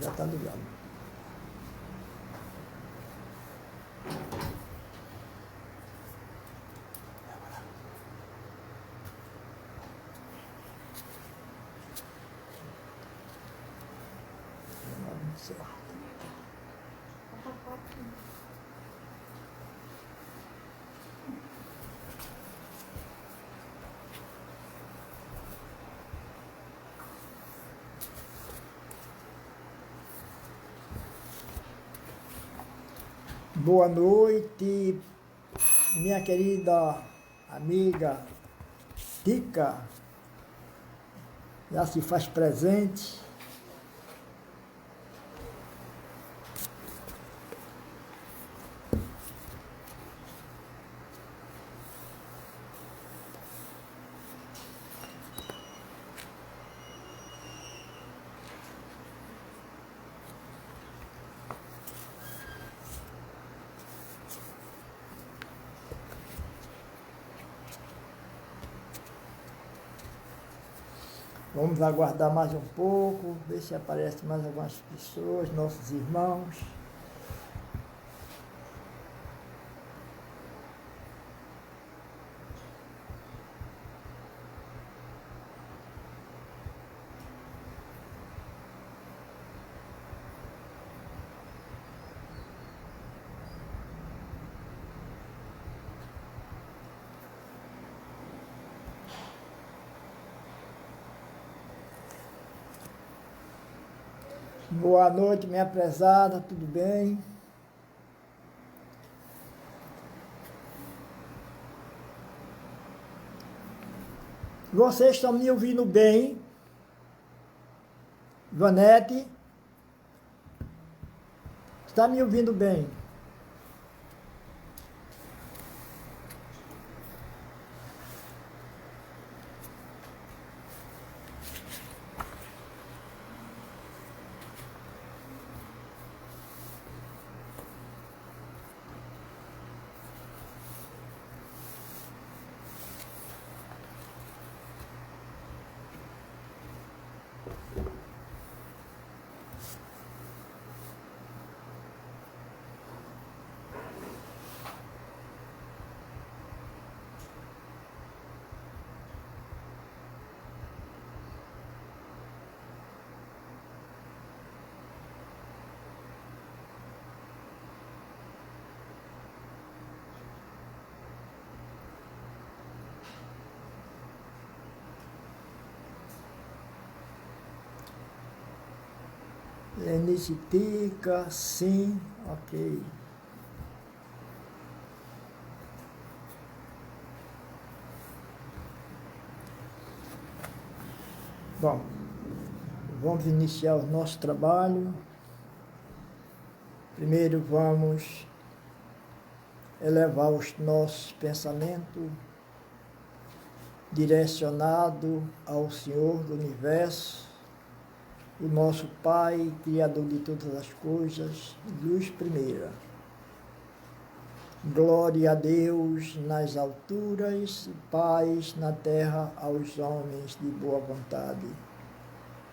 Já está ligado. Boa noite, minha querida amiga Tica, já se faz presente. Vamos aguardar mais um pouco, ver se aparecem mais algumas pessoas, nossos irmãos. Boa noite, minha prezada, tudo bem? Vocês estão me ouvindo bem? Vanete? Está me ouvindo bem? Lenice Tica, sim, ok. Bom, vamos iniciar o nosso trabalho. Primeiro vamos elevar os nossos pensamentos direcionado ao Senhor do Universo, o nosso Pai, Criador de todas as coisas, luz primeira. Glória a Deus nas alturas e paz na terra aos homens de boa vontade.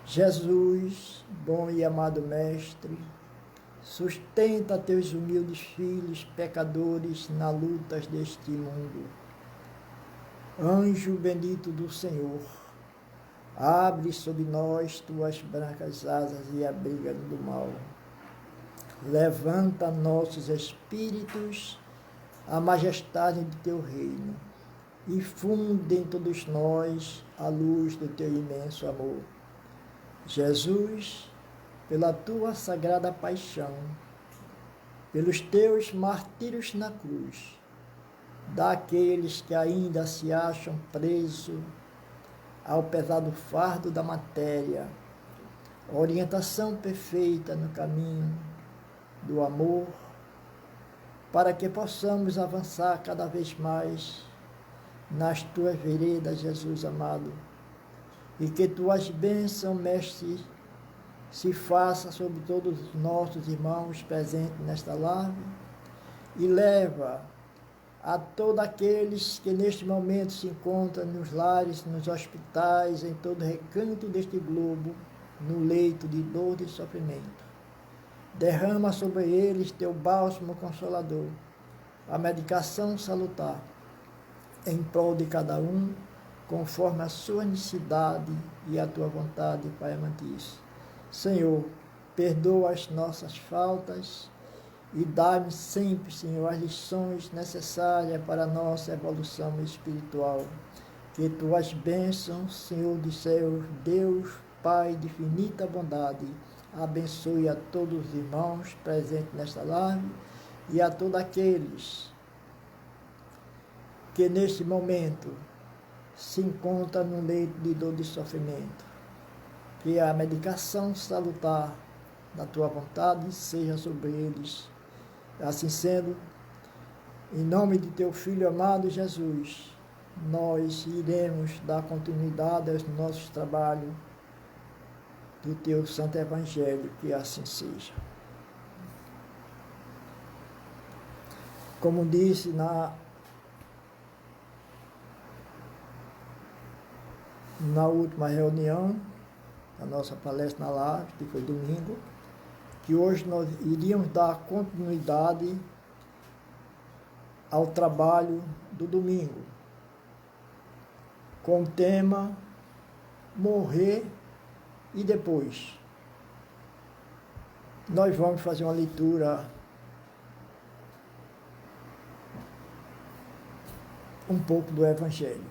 Jesus, bom e amado Mestre, sustenta teus humildes filhos pecadores na lutas deste mundo. Anjo bendito do Senhor, abre sobre nós tuas brancas asas e abriga-nos do mal. Levanta nossos espíritos à majestade do teu reino e funde em todos nós a luz do teu imenso amor. Jesus, pela tua sagrada paixão, pelos teus martírios na cruz, daqueles que ainda se acham presos ao pesado fardo da matéria, orientação perfeita no caminho do amor, para que possamos avançar cada vez mais nas tuas veredas, Jesus amado, e que tuas bênçãos, Mestre, se façam sobre todos os nossos irmãos presentes nesta live e leva a todos aqueles que neste momento se encontram nos lares, nos hospitais, em todo recanto deste globo, no leito de dor e sofrimento. Derrama sobre eles teu bálsamo consolador, a medicação salutar, em prol de cada um, conforme a sua necessidade e a tua vontade, Pai amantíssimo. Senhor, perdoa as nossas faltas e dá-me sempre, Senhor, as lições necessárias para a nossa evolução espiritual. Que tuas bênçãos, Senhor do céu, Deus, Pai de infinita bondade, abençoe a todos os irmãos presentes nesta live e a todos aqueles que neste momento se encontram no leito de dor e sofrimento. Que a medicação salutar da tua vontade seja sobre eles. Assim sendo, em nome de teu Filho amado Jesus, nós iremos dar continuidade aos nossos trabalhos do teu Santo Evangelho, que assim seja. Como disse na última reunião, a nossa palestra na live, que foi domingo, que hoje nós iríamos dar continuidade ao trabalho do domingo, com o tema Morrer e Depois. Nós vamos fazer uma leitura um pouco do Evangelho.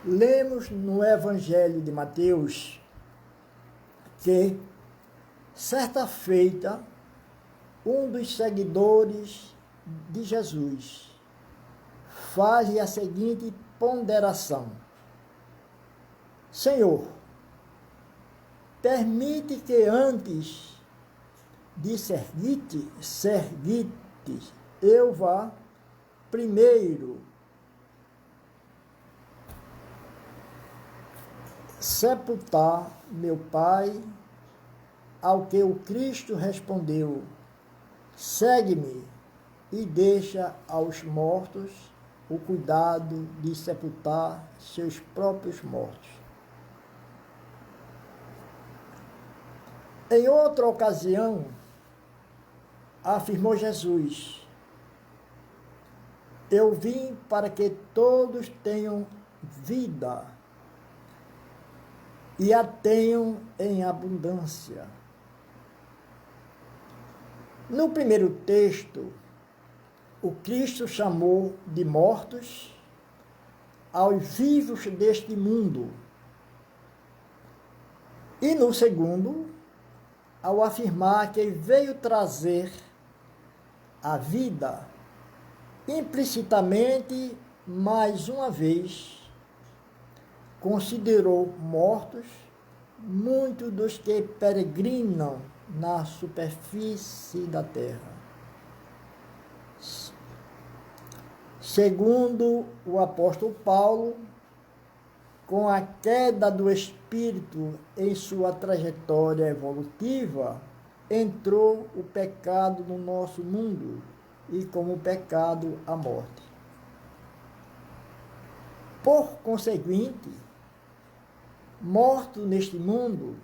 Lemos no Evangelho de Mateus que, certa feita, um dos seguidores de Jesus faz a seguinte ponderação: Senhor, permite que antes de servir-te, eu vá primeiro sepultar meu pai. Ao que o Cristo respondeu: segue-me e deixa aos mortos o cuidado de sepultar seus próprios mortos. Em outra ocasião, afirmou Jesus: eu vim para que todos tenham vida e a tenham em abundância. No primeiro texto, o Cristo chamou de mortos aos vivos deste mundo. E no segundo, ao afirmar que veio trazer a vida, implicitamente, mais uma vez, considerou mortos muitos dos que peregrinam na superfície da terra. Segundo o apóstolo Paulo, com a queda do espírito em sua trajetória evolutiva, entrou o pecado no nosso mundo e, como pecado, a morte. Por conseguinte, mortos neste mundo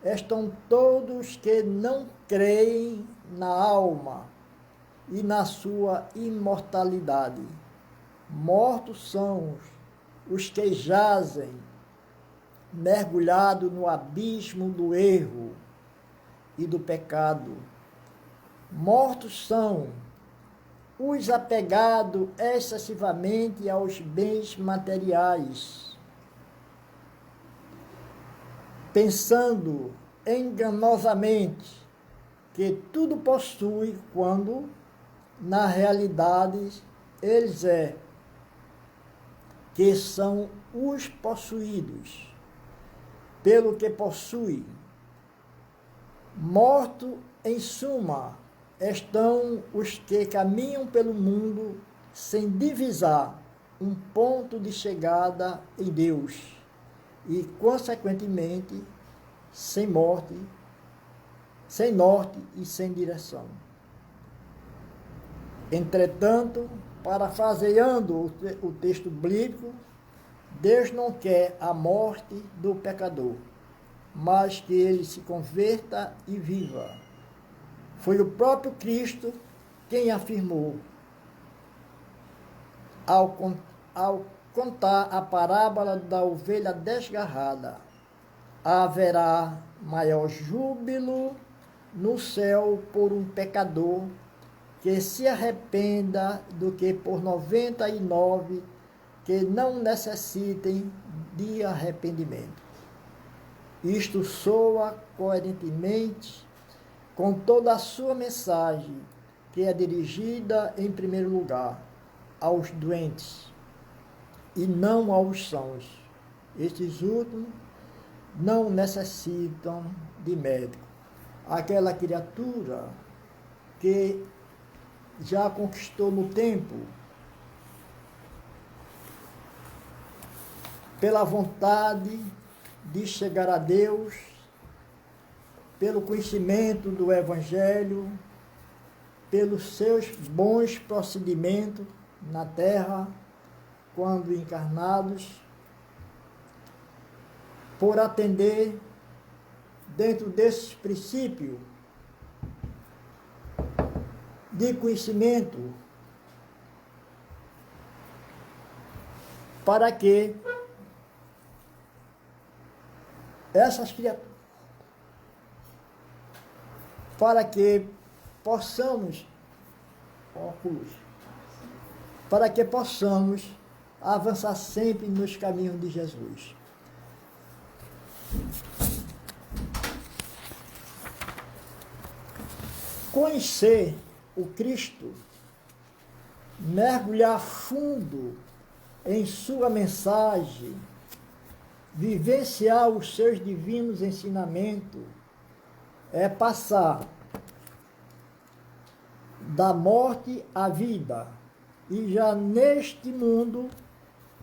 estão todos que não creem na alma e na sua imortalidade. Mortos são os que jazem mergulhados no abismo do erro e do pecado. Mortos são os apegados excessivamente aos bens materiais, pensando enganosamente que tudo possui, quando, na realidade, eles que são os possuídos pelo que possuem. Morto, em suma, estão os que caminham pelo mundo sem divisar um ponto de chegada em Deus e, consequentemente, sem morte, sem norte e sem direção. Entretanto, parafraseando o texto bíblico, Deus não quer a morte do pecador, mas que ele se converta e viva. Foi o próprio Cristo quem afirmou, ao contar a parábola da ovelha desgarrada: haverá maior júbilo no céu por um pecador que se arrependa do que por 99 que não necessitem de arrependimento. Isto soa coerentemente com toda a sua mensagem, que é dirigida, em primeiro lugar, aos doentes e não aos sãos. Estes últimos não necessitam de médico. Aquela criatura que já conquistou no tempo, pela vontade de chegar a Deus, pelo conhecimento do Evangelho, pelos seus bons procedimentos na terra, quando encarnados, por atender dentro desses princípios de conhecimento, para que essas criaturas, para que possamos avançar sempre nos caminhos de Jesus. Conhecer o Cristo, mergulhar fundo em sua mensagem, vivenciar os seus divinos ensinamentos, é passar da morte à vida e já neste mundo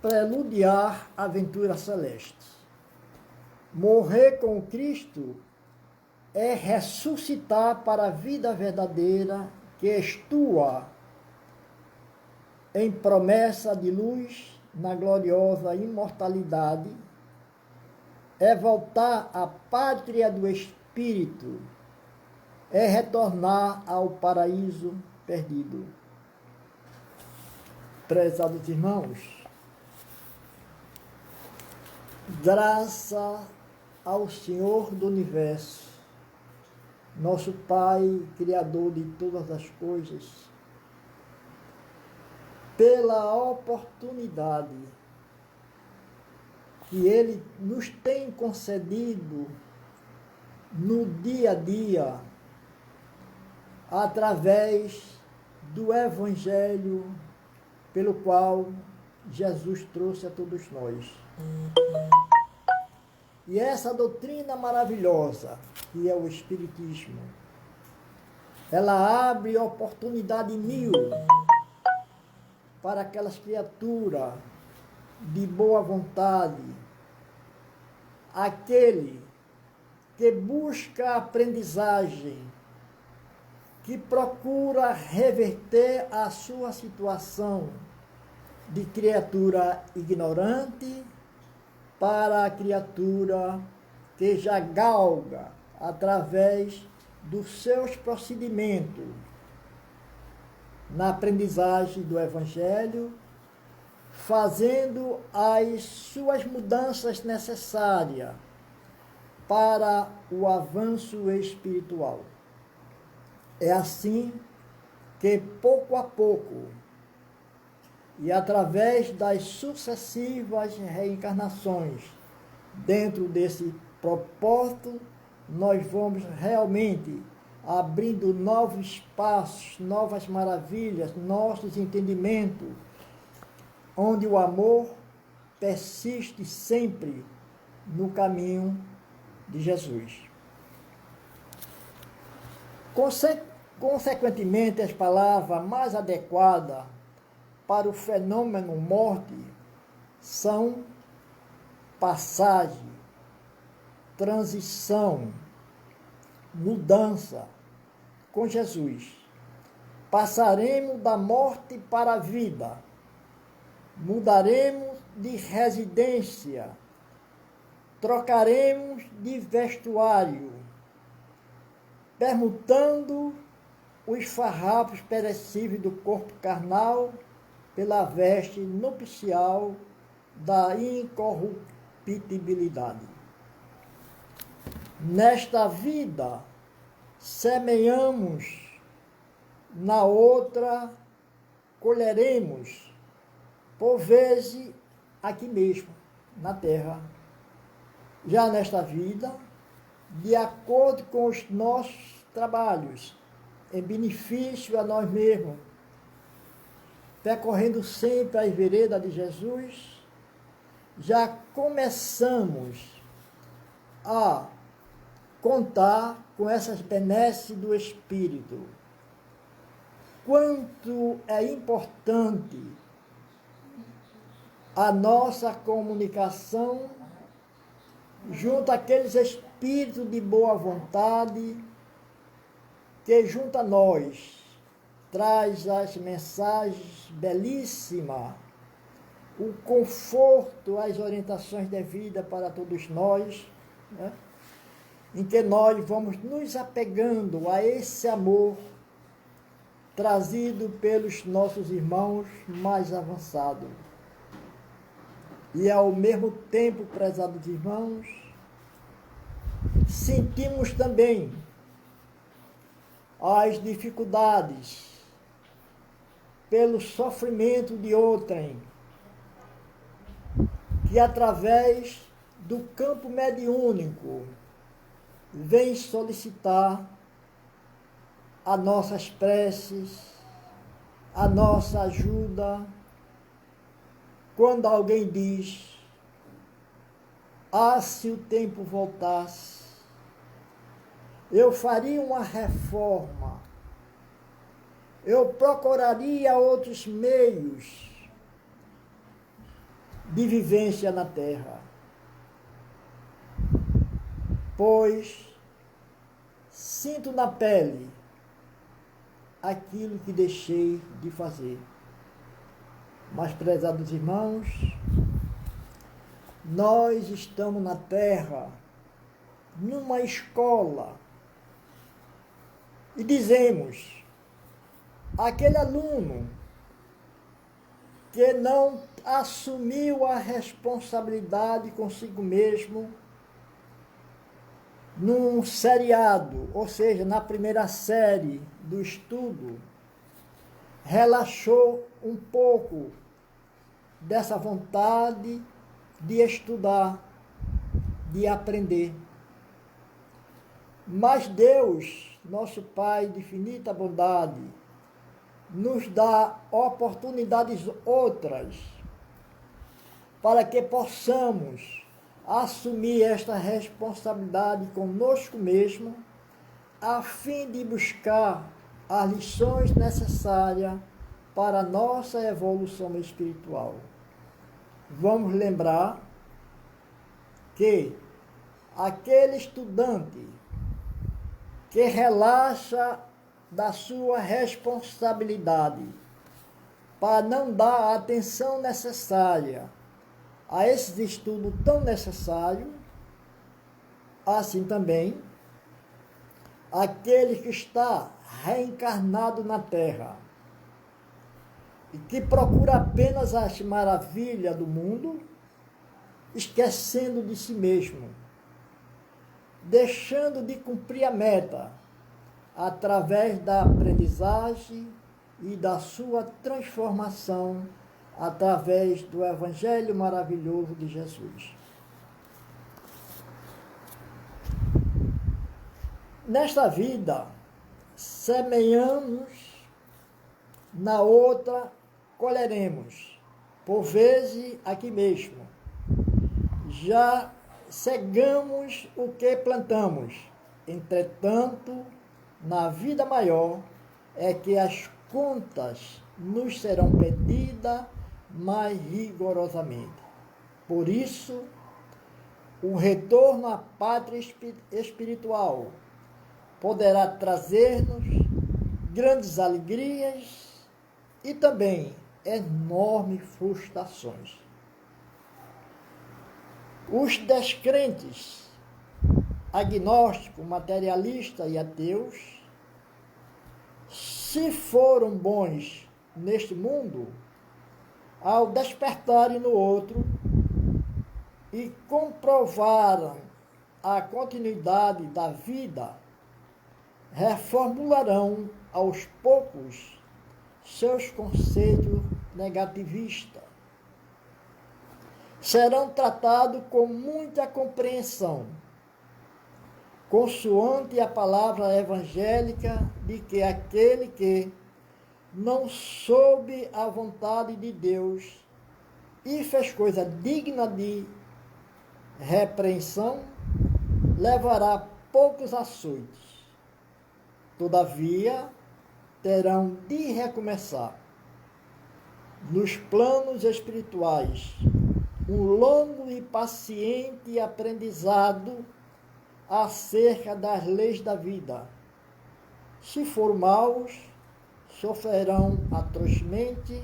preludiar a aventura celeste. Morrer com Cristo é ressuscitar para a vida verdadeira que estua em promessa de luz na gloriosa imortalidade, é voltar à pátria do Espírito, é retornar ao paraíso perdido. Prezados irmãos, graça ao Senhor do Universo, nosso Pai, Criador de todas as coisas, pela oportunidade que Ele nos tem concedido no dia a dia, através do Evangelho pelo qual Jesus trouxe a todos nós. E essa doutrina maravilhosa, que é o Espiritismo, ela abre oportunidade mil para aquelas criaturas de boa vontade, aquele que busca a aprendizagem, que procura reverter a sua situação de criatura ignorante para a criatura que já galga através dos seus procedimentos na aprendizagem do Evangelho, fazendo as suas mudanças necessárias para o avanço espiritual. É assim que, pouco a pouco, e através das sucessivas reencarnações, dentro desse propósito, nós vamos realmente abrindo novos espaços, novas maravilhas, nossos entendimentos, onde o amor persiste sempre no caminho de Jesus. Consequentemente, as palavras mais adequadas para o fenômeno morte são passagem, transição, mudança com Jesus. Passaremos da morte para a vida, mudaremos de residência, trocaremos de vestuário, permutando os farrapos perecíveis do corpo carnal pela veste nupcial da incorruptibilidade. Nesta vida, semeamos, na outra, colheremos, por vezes, aqui mesmo, na terra. Já nesta vida, de acordo com os nossos trabalhos, em benefício a nós mesmos, percorrendo sempre as veredas de Jesus, já começamos a contar com essas benesses do Espírito. Quanto é importante a nossa comunicação junto àqueles espíritos de boa vontade que junto a nós traz as mensagens belíssimas, o conforto, as orientações de vida para todos nós, né? Em que nós vamos nos apegando a esse amor trazido pelos nossos irmãos mais avançados. E ao mesmo tempo, prezados irmãos, sentimos também as dificuldades pelo sofrimento de outrem, que através do campo mediúnico vem solicitar as nossas preces, a nossa ajuda. Quando alguém diz, se o tempo voltasse, eu faria uma reforma, eu procuraria outros meios de vivência na terra, pois sinto na pele aquilo que deixei de fazer. Mas, prezados irmãos, nós estamos na terra, numa escola, e dizemos, aquele aluno que não assumiu a responsabilidade consigo mesmo num seriado, ou seja, na primeira série do estudo, relaxou um pouco dessa vontade de estudar, de aprender. Mas Deus, nosso Pai de infinita bondade, nos dá oportunidades outras para que possamos assumir esta responsabilidade conosco mesmo, a fim de buscar as lições necessárias para a nossa evolução espiritual. Vamos lembrar que aquele estudante que relaxa da sua responsabilidade para não dar a atenção necessária a esses estudos tão necessários, assim também aquele que está reencarnado na Terra e que procura apenas as maravilhas do mundo, esquecendo de si mesmo, deixando de cumprir a meta através da aprendizagem e da sua transformação através do Evangelho maravilhoso de Jesus. Nesta vida, semeamos, na outra, colheremos, por vezes aqui mesmo. Já cegamos o que plantamos. Entretanto, na vida maior, é que as contas nos serão pedidas mais rigorosamente. Por isso, o retorno à pátria espiritual poderá trazer-nos grandes alegrias e também enormes frustrações. Os descrentes, agnósticos, materialistas e ateus, se foram bons neste mundo, ao despertarem no outro e comprovaram a continuidade da vida, reformularão aos poucos seus conceitos negativistas. Serão tratados com muita compreensão, consoante a palavra evangélica de que aquele que não soube a vontade de Deus e fez coisa digna de repreensão, levará poucos açoites. Todavia, terão de recomeçar nos planos espirituais um longo e paciente aprendizado acerca das leis da vida. Se for maus, sofrerão atrozmente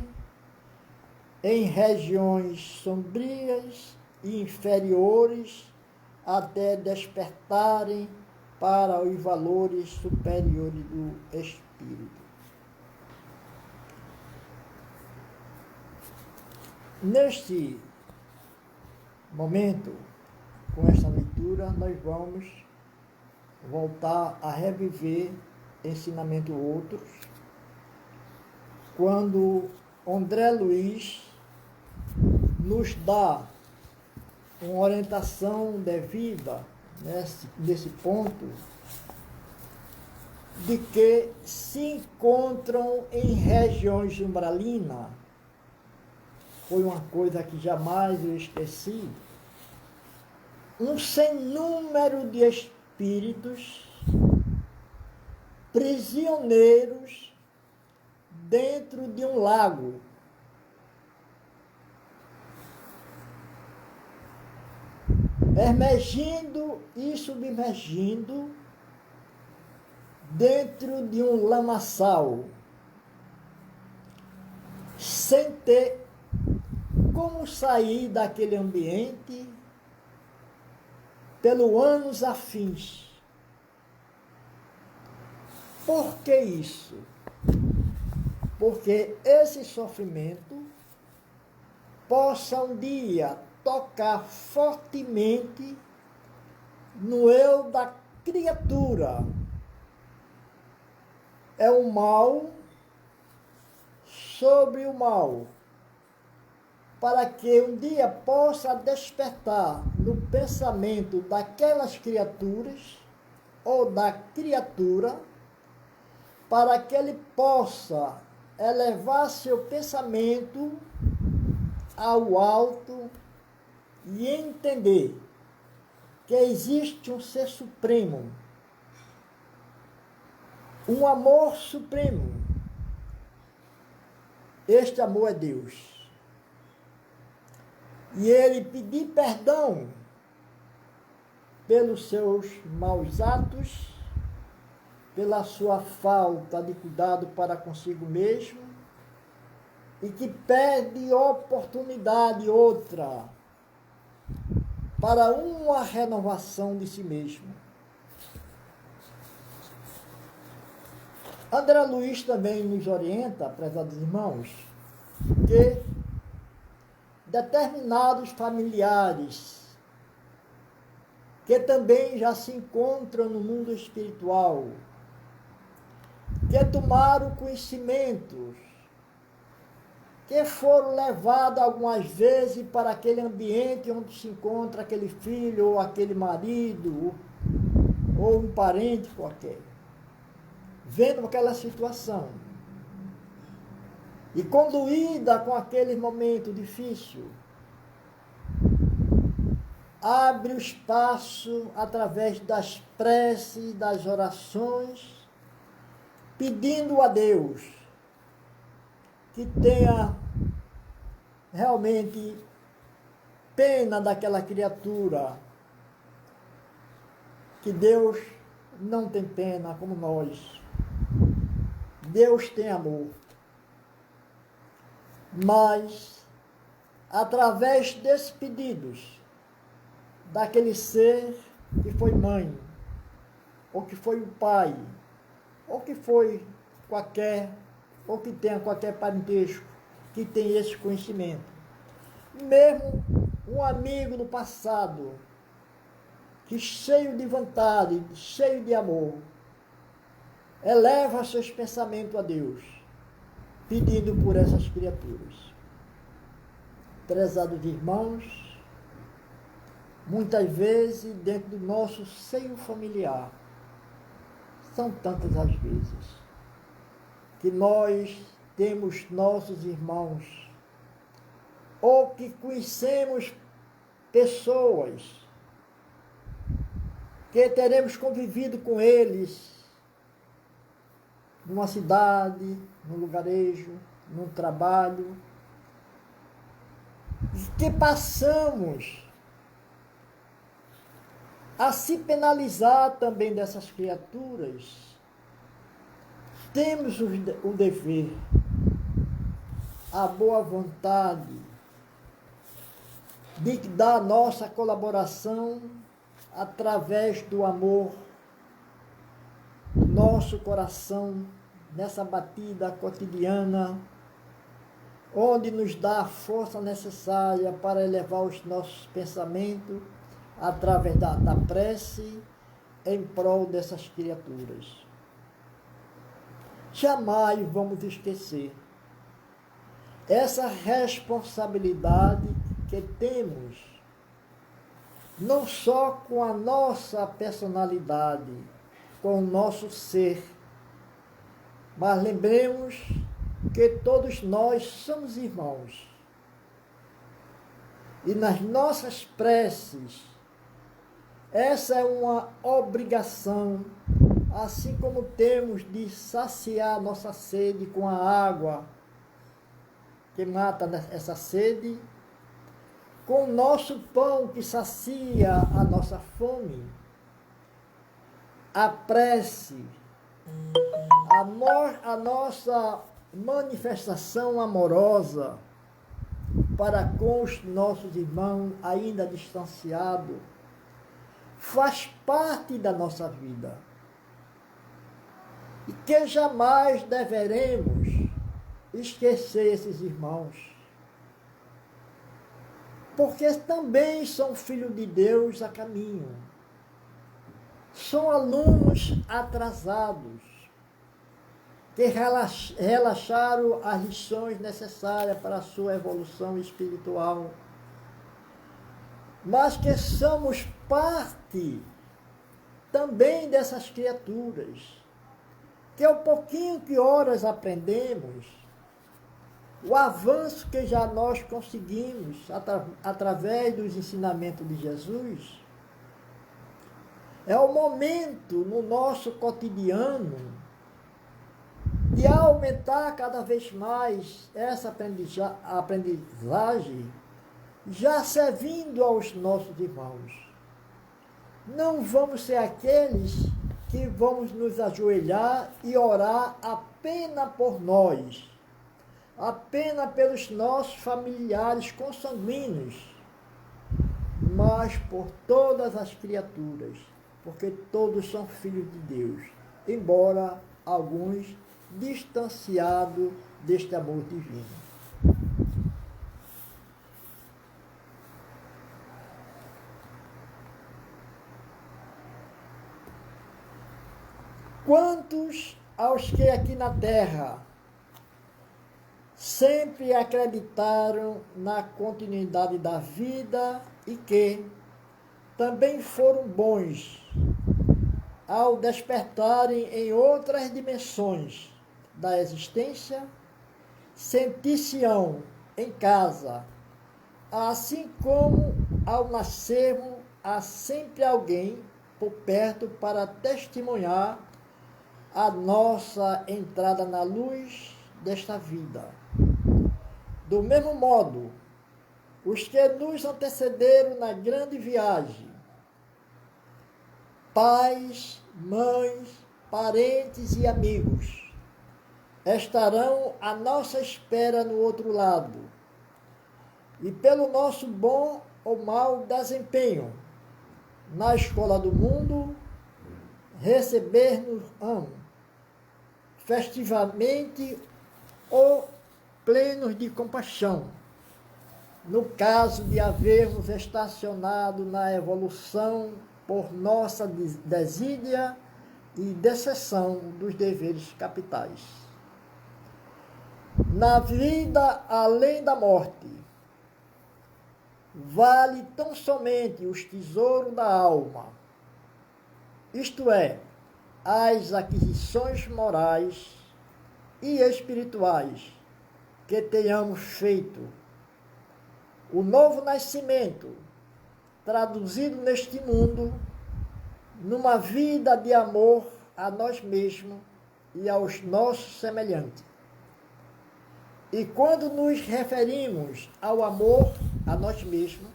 em regiões sombrias e inferiores até despertarem para os valores superiores do espírito. Neste momento, com esta leitura, nós vamos voltar a reviver ensinamentos outros, quando André Luiz nos dá uma orientação devida nesse ponto, de que se encontram em regiões umbralinas. Foi uma coisa que jamais eu esqueci, um sem número de espíritos prisioneiros dentro de um lago. Emergindo e submergindo dentro de um lamaçal, sem ter como sair daquele ambiente pelo anos afins. Por que isso? Porque esse sofrimento possa um dia tocar fortemente no eu da criatura. É o mal sobre o mal, para que um dia possa despertar no pensamento daquelas criaturas ou da criatura, para que ele possa elevar seu pensamento ao alto e entender que existe um ser supremo, um amor supremo. Este amor é Deus. E ele pedir perdão pelos seus maus atos, pela sua falta de cuidado para consigo mesmo, e que perde oportunidade outra para uma renovação de si mesmo. André Luiz também nos orienta, prezados irmãos, que determinados familiares que também já se encontram no mundo espiritual, que tomaram conhecimentos, que foram levados algumas vezes para aquele ambiente onde se encontra aquele filho, ou aquele marido, ou um parente qualquer, vendo aquela situação, e conduída com aquele momento difícil, abre o espaço através das preces, das orações, pedindo a Deus que tenha realmente pena daquela criatura, que Deus não tem pena como nós. Deus tem amor. Mas, através desses pedidos, daquele ser que foi mãe, ou que foi o pai, ou que foi qualquer, ou que tenha qualquer parentesco, que tem esse conhecimento. Mesmo um amigo do passado, que cheio de vontade, cheio de amor, eleva seus pensamentos a Deus, pedindo por essas criaturas. Prezados irmãos, muitas vezes dentro do nosso seio familiar, são tantas as vezes que nós temos nossos irmãos, ou que conhecemos pessoas, que teremos convivido com eles, numa cidade, num lugarejo, num trabalho, que passamos a se penalizar também dessas criaturas. Temos o dever, a boa vontade de dar nossa colaboração através do amor, nosso coração, nessa batida cotidiana, onde nos dá a força necessária para elevar os nossos pensamentos através da prece em prol dessas criaturas. Jamais vamos esquecer essa responsabilidade que temos, não só com a nossa personalidade, com o nosso ser, mas lembremos que todos nós somos irmãos. E nas nossas preces, essa é uma obrigação, assim como temos de saciar nossa sede com a água, que mata essa sede, com o nosso pão que sacia a nossa fome, a prece, a nossa manifestação amorosa para com os nossos irmãos ainda distanciados, faz parte da nossa vida. E que jamais deveremos esquecer esses irmãos, porque também são filhos de Deus a caminho, são alunos atrasados, que relaxaram as lições necessárias para a sua evolução espiritual, mas que somos parte também dessas criaturas, que é o pouquinho que horas aprendemos, o avanço que já nós conseguimos através dos ensinamentos de Jesus, é o momento no nosso cotidiano de aumentar cada vez mais essa aprendizagem, já servindo aos nossos irmãos. Não vamos ser aqueles que vamos nos ajoelhar e orar apenas por nós, apenas pelos nossos familiares consanguíneos, mas por todas as criaturas, porque todos são filhos de Deus, embora alguns distanciados deste amor divino. Quantos aos que aqui na terra sempre acreditaram na continuidade da vida e que também foram bons ao despertarem em outras dimensões da existência, sentir-se-ão em casa, assim como ao nascermos há sempre alguém por perto para testemunhar a nossa entrada na luz desta vida. Do mesmo modo, os que nos antecederam na grande viagem, pais, mães, parentes e amigos, estarão à nossa espera no outro lado, e pelo nosso bom ou mau desempenho, na escola do mundo, receber-nos-ão festivamente ou plenos de compaixão, no caso de havermos estacionado na evolução por nossa desídia e deserção dos deveres capitais. Na vida além da morte, vale tão somente os tesouros da alma, isto é, as aquisições morais e espirituais que tenhamos feito. O novo nascimento, traduzido neste mundo, numa vida de amor a nós mesmos e aos nossos semelhantes. E quando nos referimos ao amor a nós mesmos,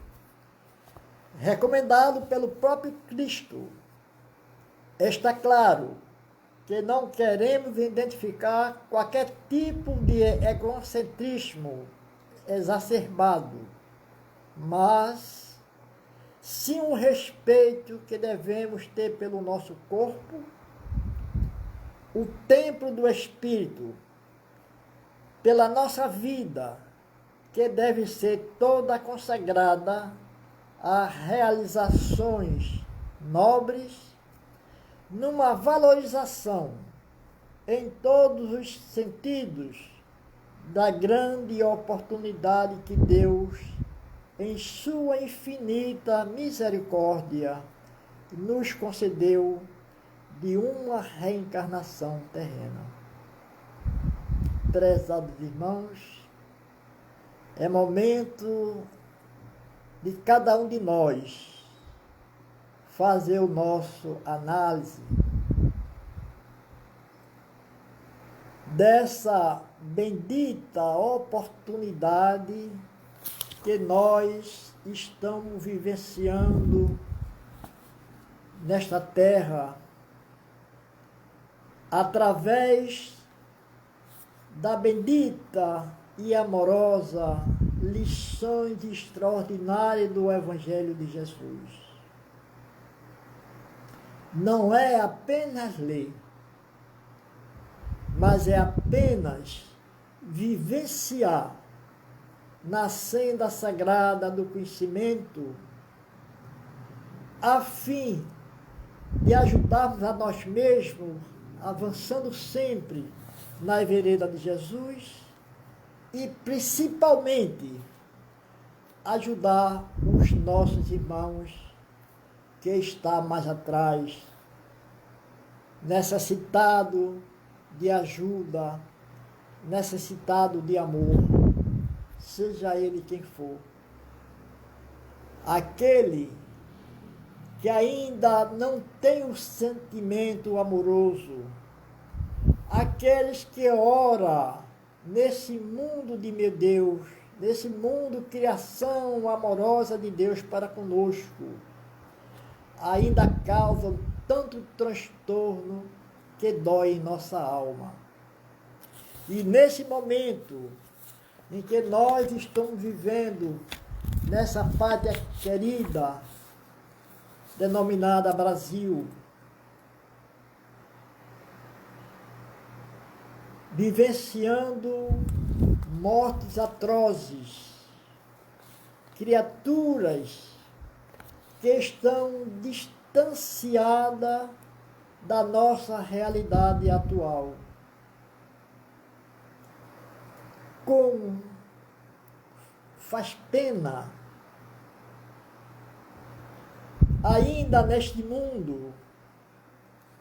recomendado pelo próprio Cristo, está claro que não queremos identificar qualquer tipo de egocentrismo exacerbado, mas sim um respeito que devemos ter pelo nosso corpo, o templo do Espírito, pela nossa vida, que deve ser toda consagrada a realizações nobres, numa valorização em todos os sentidos da grande oportunidade que Deus, em sua infinita misericórdia, nos concedeu de uma reencarnação terrena. Prezados irmãos, é momento de cada um de nós fazer o nosso análise dessa bendita oportunidade que nós estamos vivenciando nesta terra, através da bendita e amorosa lições extraordinárias do Evangelho de Jesus. Não é apenas ler, mas é apenas vivenciar na senda sagrada do conhecimento, a fim de ajudarmos a nós mesmos, avançando sempre na vereda de Jesus e principalmente ajudar os nossos irmãos que estão mais atrás, necessitado de ajuda, necessitado de amor, seja ele quem for. Aquele que ainda não tem um sentimento amoroso, aqueles que ora nesse mundo de meu Deus, nesse mundo criação amorosa de Deus para conosco, ainda causam tanto transtorno que dói em nossa alma. E nesse momento em que nós estamos vivendo nessa pátria querida, denominada Brasil, vivenciando mortes atrozes, criaturas que estão distanciadas da nossa realidade atual. Como faz pena, ainda neste mundo,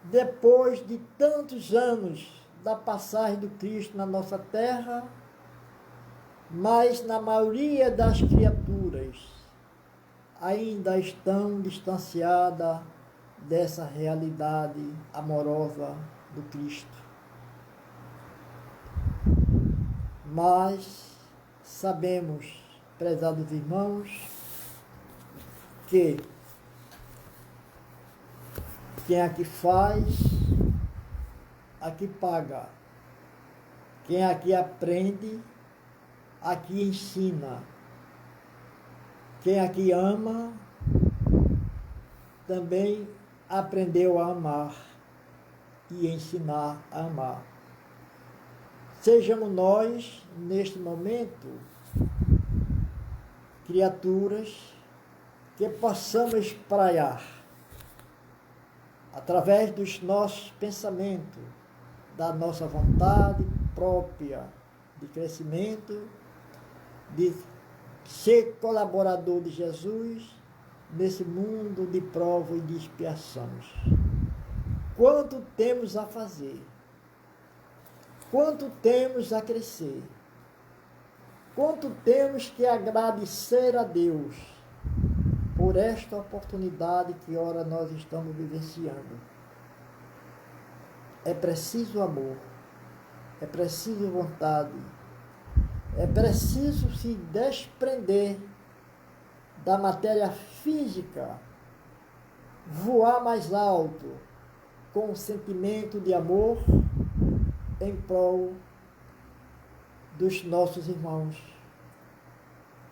depois de tantos anos da passagem do Cristo na nossa terra, mas na maioria das criaturas ainda estão distanciadas dessa realidade amorosa do Cristo. Mas sabemos, prezados irmãos, que quem aqui faz, aqui paga. Quem aqui aprende, aqui ensina. Quem aqui ama, também aprendeu a amar e ensinar a amar. Sejamos nós, neste momento, criaturas que possamos espraiar, através dos nossos pensamentos, da nossa vontade própria de crescimento, de ser colaborador de Jesus nesse mundo de prova e de expiações. Quanto temos a fazer? Quanto temos a crescer? Quanto temos que agradecer a Deus por esta oportunidade que ora nós estamos vivenciando? É preciso amor, é preciso vontade, é preciso se desprender da matéria física, voar mais alto com o sentimento de amor em prol dos nossos irmãos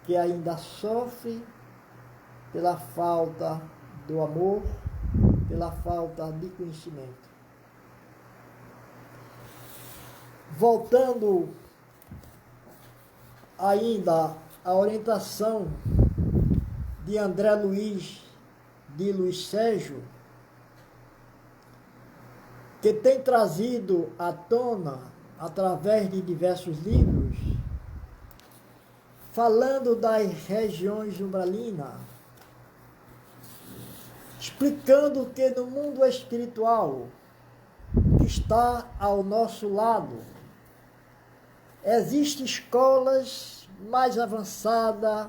que ainda sofrem pela falta do amor, pela falta de conhecimento. Voltando ainda à orientação de André Luiz, de Luiz Sérgio, que tem trazido à tona, através de diversos livros, falando das regiões umbralinas, explicando que no mundo espiritual que está ao nosso lado, existem escolas mais avançadas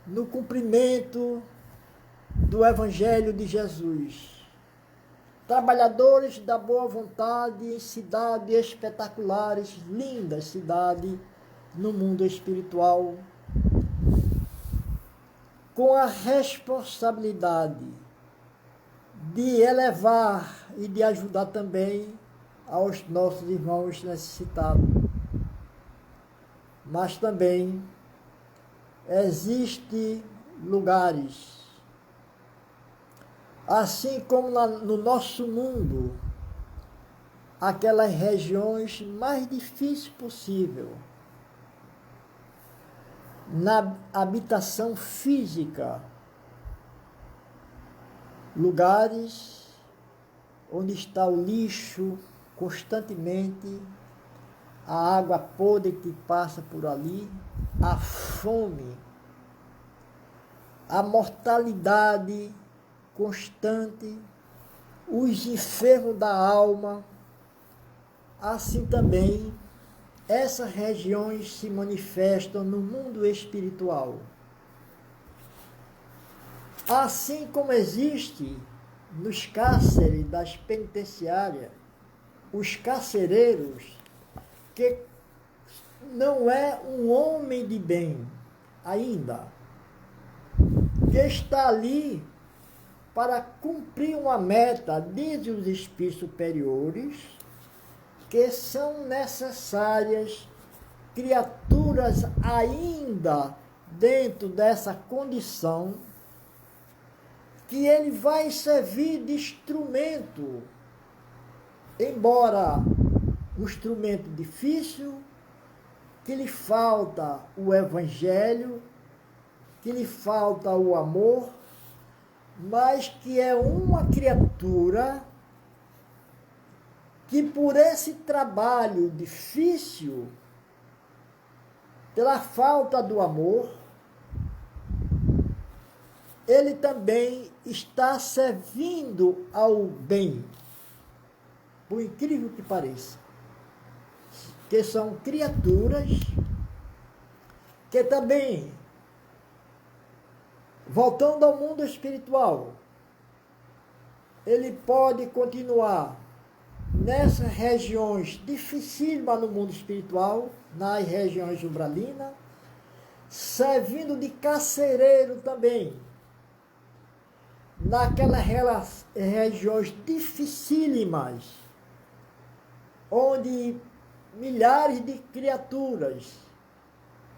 no cumprimento do Evangelho de Jesus. Trabalhadores da boa vontade em cidades espetaculares, lindas cidades no mundo espiritual, com a responsabilidade de elevar e de ajudar também aos nossos irmãos necessitados. Mas também existem lugares, assim como no nosso mundo, aquelas regiões mais difíceis possível, na habitação física, lugares onde está o lixo constantemente, a água podre que passa por ali, a fome, a mortalidade constante, os enfermos da alma. Assim também essas regiões se manifestam no mundo espiritual. Assim como existe nos cárceres das penitenciárias, os carcereiros, que não é um homem de bem ainda, que está ali para cumprir uma meta, dizem os espíritos superiores, que são necessárias criaturas ainda dentro dessa condição, que ele vai servir de instrumento, embora um instrumento difícil, que lhe falta o evangelho, que lhe falta o amor, mas que é uma criatura que por esse trabalho difícil, pela falta do amor, ele também está servindo ao bem, por incrível que pareça, que são criaturas que também, voltando ao mundo espiritual, ele pode continuar nessas regiões dificílimas no mundo espiritual, nas regiões umbralinas, servindo de carcereiro também, naquelas regiões dificílimas, onde milhares de criaturas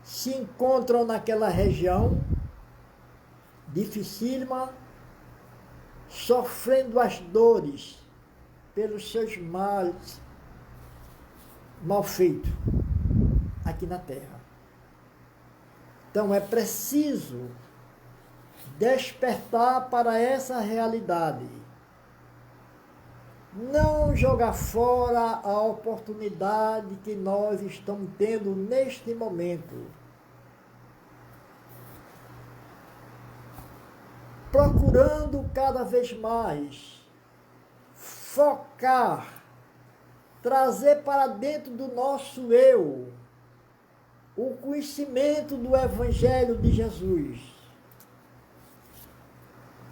se encontram naquela região dificílima, sofrendo as dores pelos seus males mal feitos aqui na terra. Então é preciso despertar para essa realidade. Não jogar fora a oportunidade que nós estamos tendo neste momento. Procurando cada vez mais focar, trazer para dentro do nosso eu o conhecimento do Evangelho de Jesus.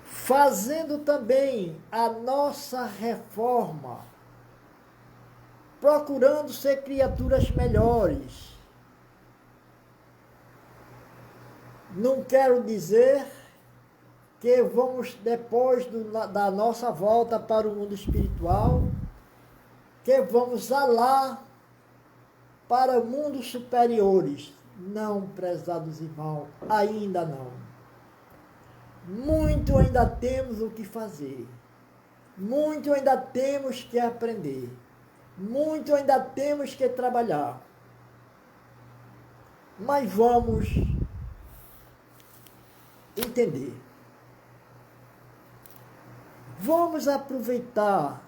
Fazendo também a nossa reforma, procurando ser criaturas melhores. Não quero dizer que vamos, depois da nossa volta para o mundo espiritual, que vamos lá para mundos superiores. Não, prezados irmãos, ainda não. Muito ainda temos o que fazer. Muito ainda temos que aprender. Muito ainda temos que trabalhar. Mas vamos entender. Vamos aproveitar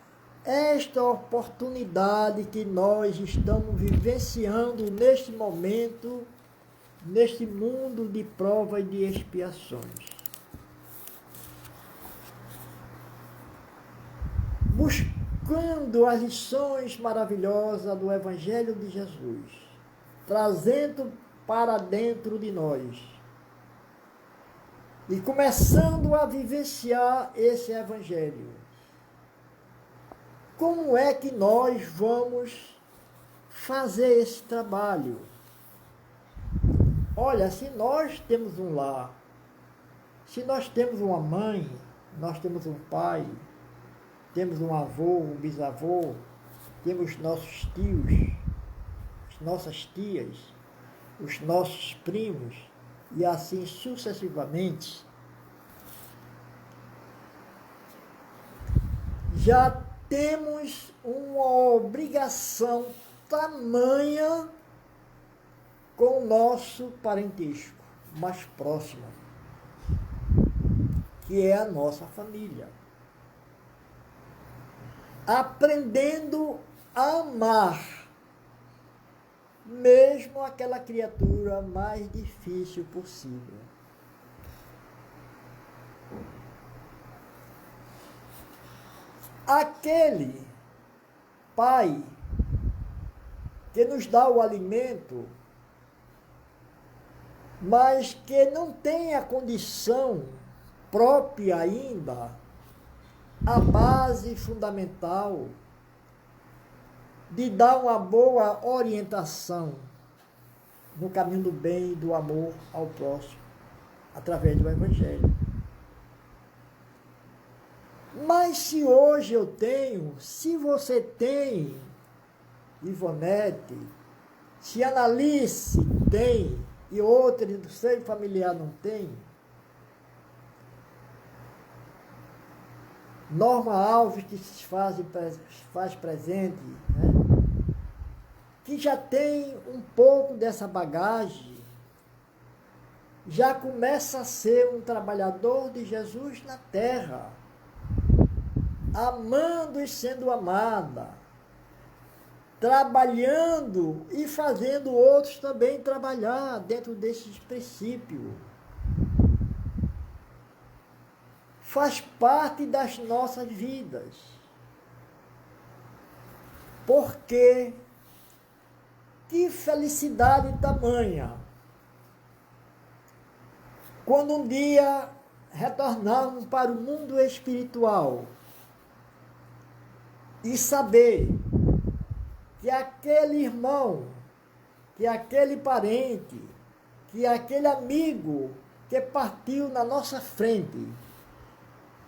esta oportunidade que nós estamos vivenciando neste momento, neste mundo de prova e de expiações. Buscando as lições maravilhosas do Evangelho de Jesus, trazendo para dentro de nós e começando a vivenciar esse Evangelho. Como é que nós vamos fazer esse trabalho? Olha, se nós temos um lar, se nós temos uma mãe, nós temos um pai, temos um avô, um bisavô, temos nossos tios, as nossas tias, os nossos primos, e assim sucessivamente, já temos uma obrigação tamanha com o nosso parentesco mais próximo, que é a nossa família. Aprendendo a amar, mesmo aquela criatura mais difícil possível. Aquele pai que nos dá o alimento, mas que não tem a condição própria ainda, a base fundamental de dar uma boa orientação no caminho do bem e do amor ao próximo, através do Evangelho. Mas se hoje eu tenho, se você tem, Ivonete, se Analice tem, e outros do seio familiar não tem, Norma Alves, que se faz presente, né? Que já tem um pouco dessa bagagem, já começa a ser um trabalhador de Jesus na terra, amando e sendo amada, trabalhando e fazendo outros também trabalhar dentro desses princípios. Faz parte das nossas vidas. Porque que felicidade tamanha quando um dia retornarmos para o mundo espiritual e saber que aquele irmão, que aquele parente, que aquele amigo que partiu na nossa frente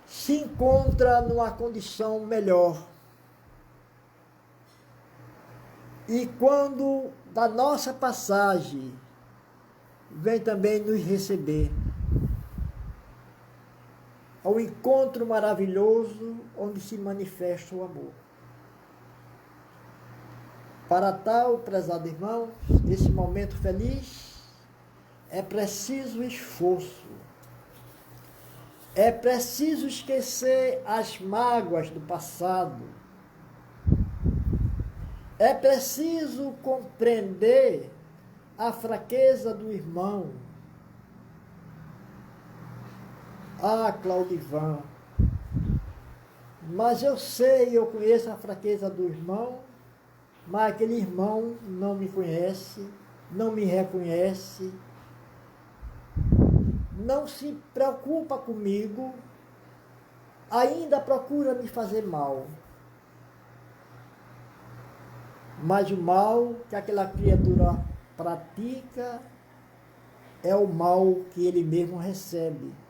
se encontra numa condição melhor. E quando da nossa passagem vem também nos receber, ao encontro maravilhoso onde se manifesta o amor. Para tal, prezado irmão, esse momento feliz, é preciso esforço. É preciso esquecer as mágoas do passado. É preciso compreender a fraqueza do irmão. Ah, Claudivan, mas eu sei, eu conheço a fraqueza do irmão, mas aquele irmão não me conhece, não me reconhece, não se preocupa comigo, ainda procura me fazer mal. Mas o mal que aquela criatura pratica é o mal que ele mesmo recebe.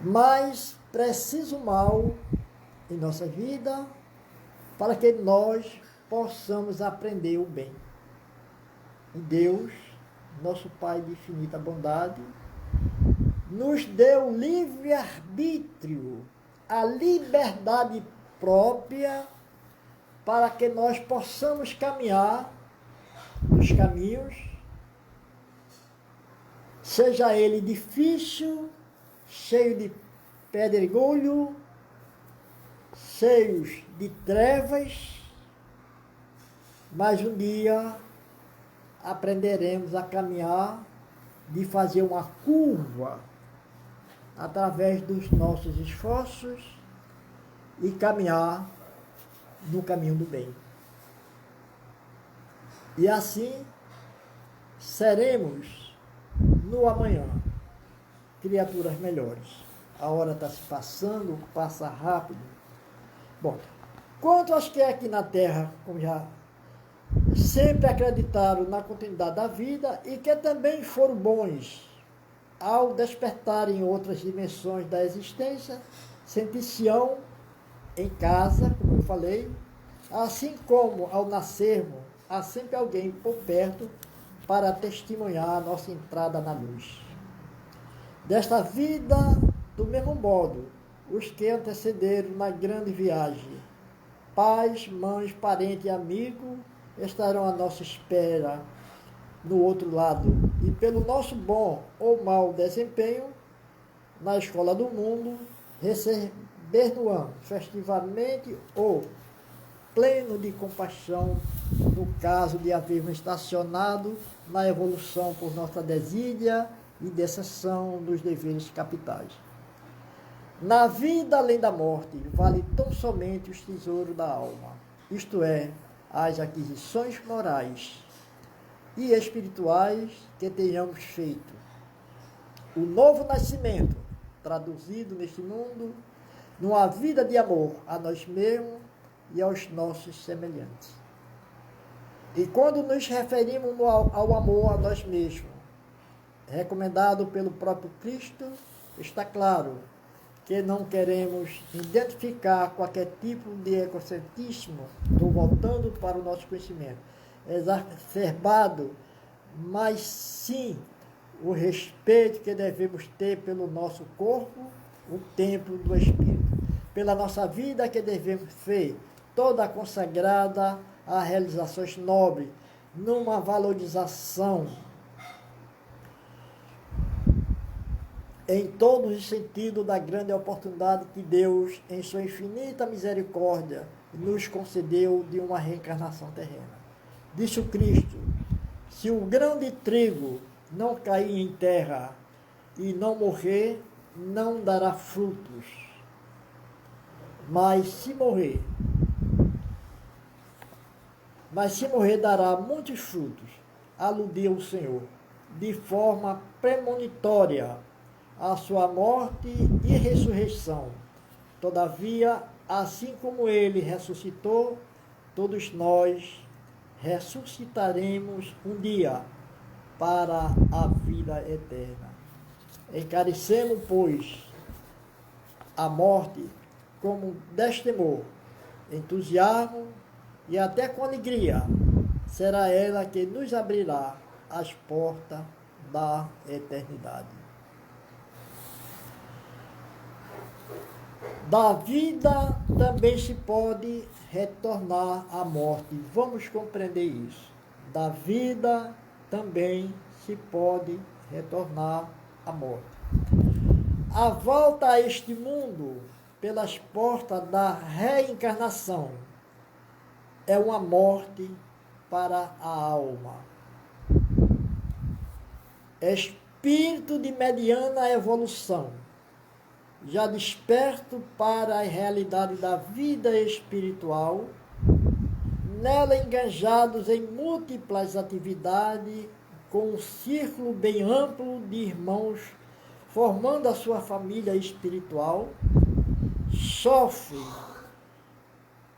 Mas precisa o mal em nossa vida para que nós possamos aprender o bem. E Deus, nosso Pai de infinita bondade, nos deu livre-arbítrio, a liberdade própria para que nós possamos caminhar nos caminhos, seja ele difícil, cheio de pedregulho, cheios de trevas, mas um dia aprenderemos a caminhar, de fazer uma curva através dos nossos esforços e caminhar no caminho do bem. E assim seremos no amanhã criaturas melhores. A hora está se passando, passa rápido. Bom, quanto aos que aqui na Terra, como já sempre acreditaram na continuidade da vida e que também foram bons ao despertarem em outras dimensões da existência, sentir-se-ão em casa, como eu falei, assim como ao nascermos, há sempre alguém por perto para testemunhar a nossa entrada na luz. Desta vida, do mesmo modo, os que antecederam na grande viagem, pais, mães, parentes e amigos, estarão à nossa espera no outro lado. E pelo nosso bom ou mau desempenho na escola do mundo, receber-nos festivamente ou pleno de compaixão, no caso de havermos estacionado na evolução por nossa desídia e deserção dos deveres capitais. Na vida além da morte, vale tão somente os tesouros da alma, isto é, as aquisições morais e espirituais que tenhamos feito. O novo nascimento, traduzido neste mundo, numa vida de amor a nós mesmos e aos nossos semelhantes. E quando nos referimos ao amor a nós mesmos, recomendado pelo próprio Cristo, está claro que não queremos identificar qualquer tipo de egocentrismo, estou voltando para o nosso conhecimento, exacerbado, mas sim o respeito que devemos ter pelo nosso corpo, o templo do Espírito, pela nossa vida que devemos ser toda consagrada a realizações nobres, numa valorização em todos os sentidos da grande oportunidade que Deus, em sua infinita misericórdia, nos concedeu de uma reencarnação terrena. Disse o Cristo: se o grão de trigo não cair em terra e não morrer, não dará frutos. Mas se morrer, dará muitos frutos, aludiu o Senhor, de forma premonitória a sua morte e ressurreição. Todavia, assim como ele ressuscitou, todos nós ressuscitaremos um dia para a vida eterna. Encarecemos, pois, a morte como destemor, entusiasmo e até com alegria. Será ela que nos abrirá as portas da eternidade. Da vida também se pode retornar à morte. Vamos compreender isso. Da vida também se pode retornar à morte. A volta a este mundo pelas portas da reencarnação é uma morte para a alma. Espírito de mediana evolução, já desperto para a realidade da vida espiritual, nela engajados em múltiplas atividades, com um círculo bem amplo de irmãos, formando a sua família espiritual, sofre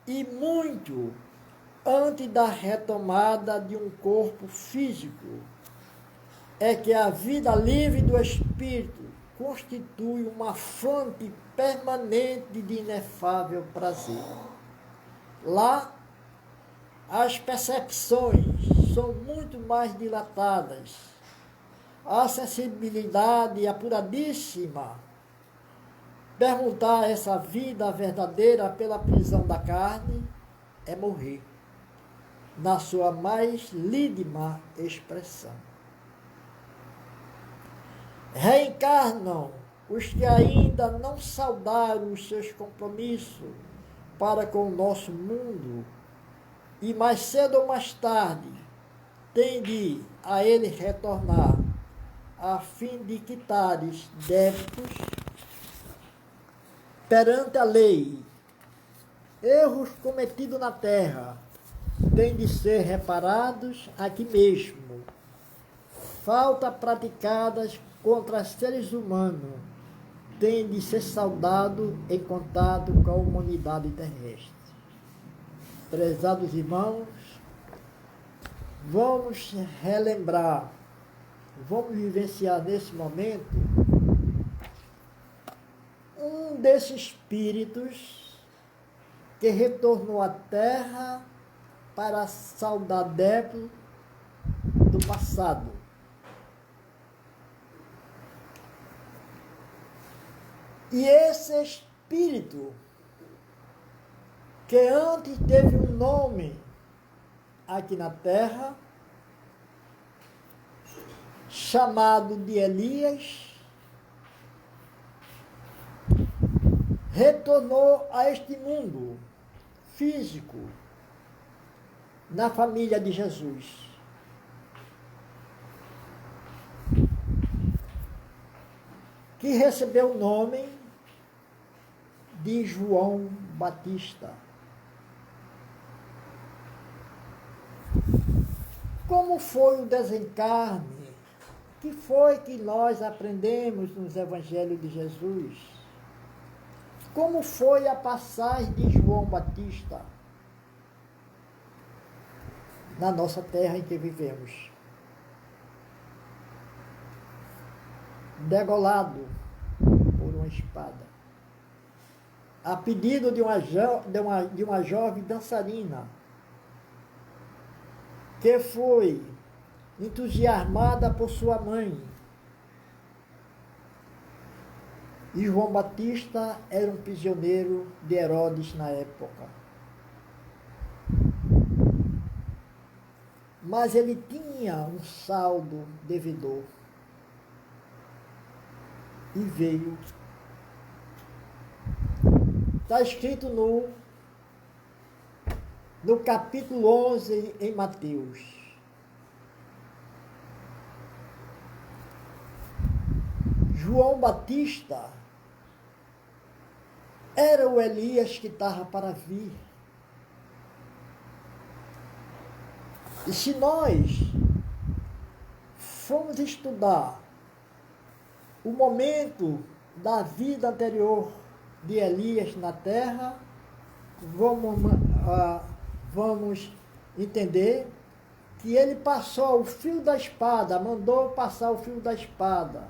e muito antes da retomada de um corpo físico. É que a vida livre do espírito constitui uma fonte permanente de inefável prazer. Lá, as percepções são muito mais dilatadas. A sensibilidade apuradíssima. Perguntar essa vida verdadeira pela prisão da carne é morrer, na sua mais lídima expressão. Reencarnam os que ainda não saudaram os seus compromissos para com o nosso mundo e mais cedo ou mais tarde têm de a ele retornar a fim de quitares débitos perante a lei. Erros cometidos na terra têm de ser reparados aqui mesmo. Faltas praticadas contra seres humanos têm de ser saudado em contato com a humanidade terrestre. Prezados irmãos, vamos relembrar, vamos vivenciar nesse momento um desses espíritos que retornou à Terra para saudar débito do passado. E esse espírito, que antes teve um nome aqui na Terra, chamado de Elias, retornou a este mundo físico, na família de Jesus. Que recebeu o nome de João Batista. Como foi o desencarne? Que foi que nós aprendemos nos Evangelhos de Jesus? Como foi a passagem de João Batista na nossa terra em que vivemos? Degolado por uma espada, a pedido de uma jovem dançarina, que foi entusiasmada por sua mãe. E João Batista era um prisioneiro de Herodes na época. Mas ele tinha um saldo devedor. E veio. Está escrito no capítulo 11 em Mateus. João Batista era o Elias que estava para vir. E se nós formos estudar o momento da vida anterior de Elias na terra, vamos entender que ele passou o fio da espada, mandou passar o fio da espada.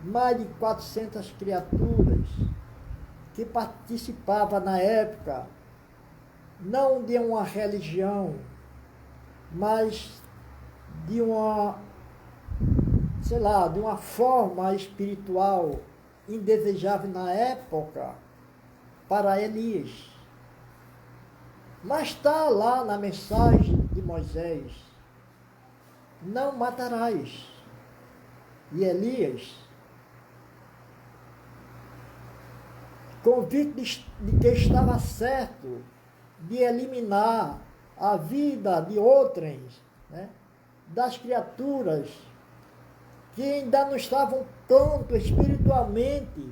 Mais de 400 criaturas que participavam na época, não de uma religião, mas de uma, de uma forma espiritual indesejável na época para Elias. Mas está lá na mensagem de Moisés: não matarás. E Elias, convicto de que estava certo de eliminar a vida de outrens, né, das criaturas que ainda não estavam prontos espiritualmente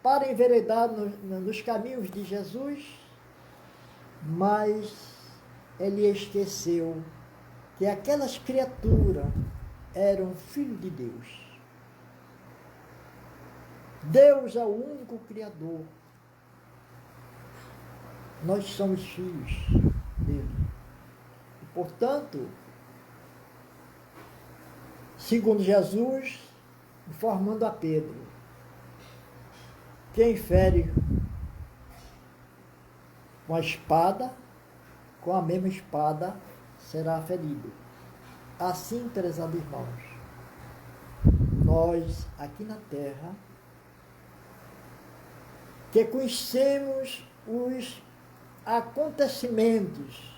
para enveredar nos caminhos de Jesus, mas ele esqueceu que aquelas criaturas eram filhos de Deus. Deus é o único Criador. Nós somos filhos dele. E, portanto, segundo Jesus, informando a Pedro, quem fere com a espada, com a mesma espada será ferido. Assim, prezados irmãos, nós aqui na terra, que conhecemos os acontecimentos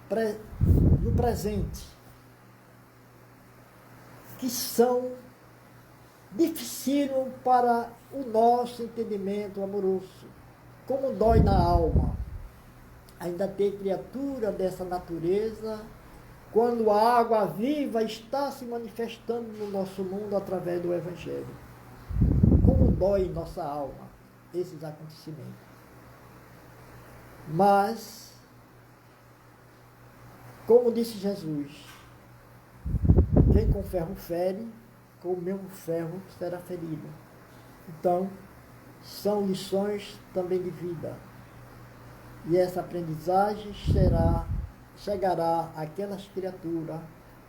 do presente, que são dificílimos para o nosso entendimento amoroso, como dói na alma ainda ter criatura dessa natureza, quando a água viva está se manifestando no nosso mundo através do Evangelho. Como dói em nossa alma esses acontecimentos. Mas, como disse Jesus, quem com ferro fere, com o mesmo ferro será ferido. Então, são lições também de vida. E essa aprendizagem chegará àquelas criaturas,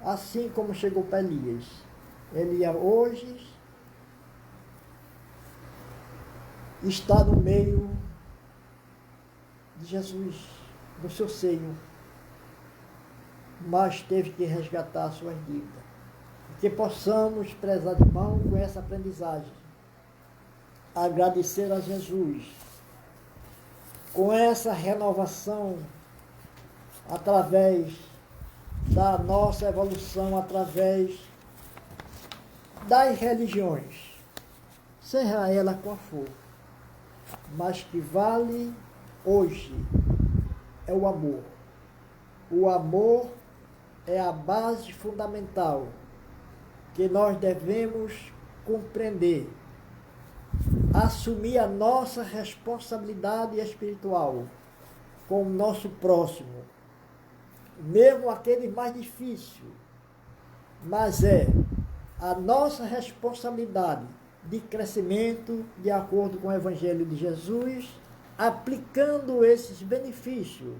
assim como chegou para Elias. Elias hoje está no meio de Jesus, no seu seio, mas teve que resgatar suas dívidas. Que possamos, prezados irmãos, com essa aprendizagem, agradecer a Jesus, com essa renovação, através da nossa evolução, através das religiões, seja ela qual for, mas que vale hoje é o amor. O amor é a base fundamental que nós devemos compreender, assumir a nossa responsabilidade espiritual com o nosso próximo, mesmo aquele mais difícil, mas é a nossa responsabilidade de crescimento de acordo com o Evangelho de Jesus, aplicando esses benefícios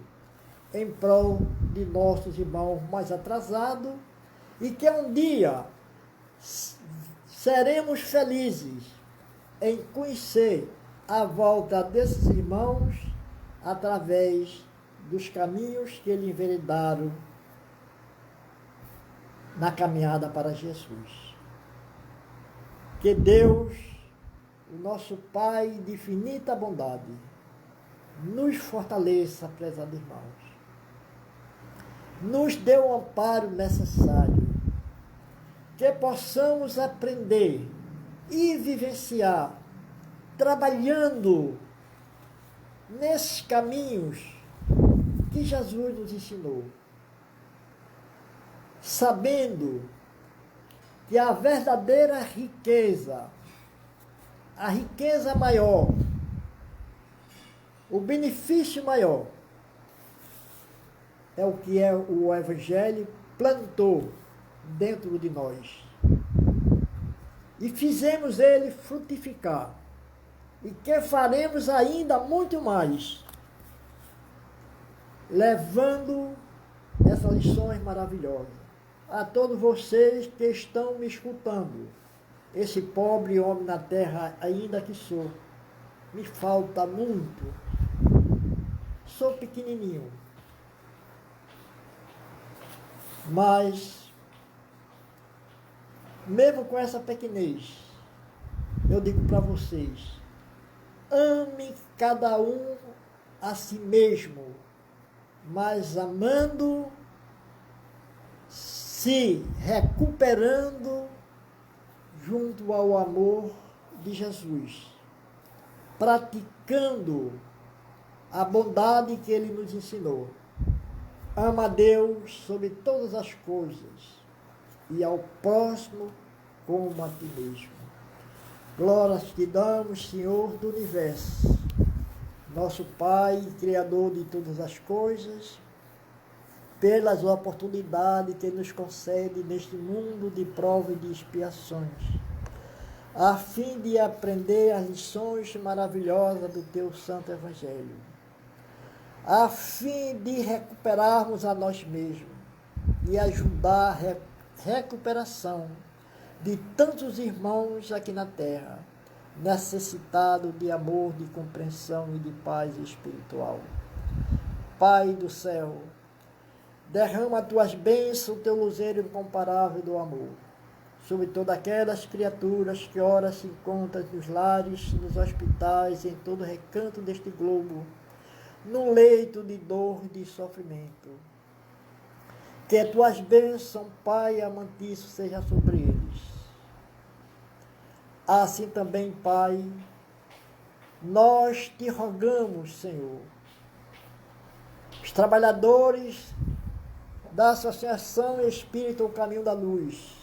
em prol de nossos irmãos mais atrasados, e que um dia seremos felizes em conhecer a volta desses irmãos através dos caminhos que eles enveredaram na caminhada para Jesus. Que Deus, o nosso Pai de infinita bondade, nos fortaleça, prezados irmãos. Nos dê o amparo necessário, que possamos aprender e vivenciar, trabalhando nesses caminhos que Jesus nos ensinou, sabendo que a verdadeira riqueza, a riqueza maior, o benefício maior, é o que o Evangelho plantou dentro de nós. E fizemos ele frutificar. E que faremos ainda muito mais, levando essas lições maravilhosas a todos vocês que estão me escutando. Esse pobre homem na terra ainda que sou, me falta muito. Sou pequenininho. Mas, mesmo com essa pequenez, eu digo para vocês, ame cada um a si mesmo, mas amando, se recuperando junto ao amor de Jesus, praticando a bondade que ele nos ensinou. Ama a Deus sobre todas as coisas e ao próximo como a ti mesmo. Glórias te damos, Senhor do Universo, nosso Pai, Criador de todas as coisas, pelas oportunidades que nos concede neste mundo de provas e de expiações, a fim de aprender as lições maravilhosas do teu Santo Evangelho, a fim de recuperarmos a nós mesmos e ajudar a recuperação de tantos irmãos aqui na terra, necessitados de amor, de compreensão e de paz espiritual. Pai do céu, derrama tuas bênçãos, teu luzeiro incomparável do amor, sobre todas aquelas criaturas que ora se encontram nos lares, nos hospitais, em todo recanto deste globo, num leito de dor e de sofrimento. Que as tuas bênçãos, Pai amantíssimo, seja sobre eles. Assim também, Pai, nós te rogamos, Senhor, os trabalhadores da Associação Espírita O Caminho da Luz,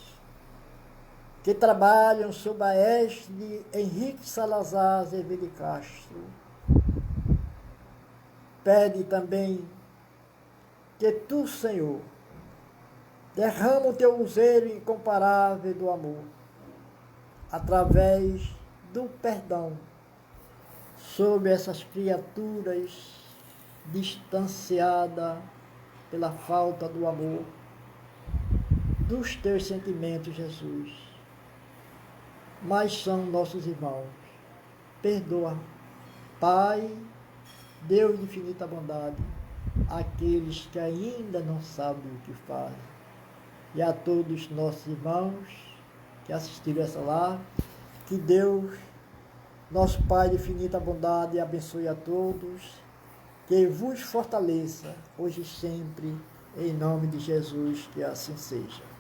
que trabalham sob a égide de Henrique Salazar Azevedo Castro, pede também que tu, Senhor, derrama o teu luzeiro incomparável do amor, através do perdão, sobre essas criaturas distanciadas pela falta do amor, dos teus sentimentos, Jesus. Mas são nossos irmãos. Perdoa, Pai, Deus de infinita bondade, aqueles que ainda não sabem o que fazem. E a todos nossos irmãos que assistiram essa live, que Deus, nosso Pai de infinita bondade, abençoe a todos, que vos fortaleça, hoje e sempre, em nome de Jesus, que assim seja.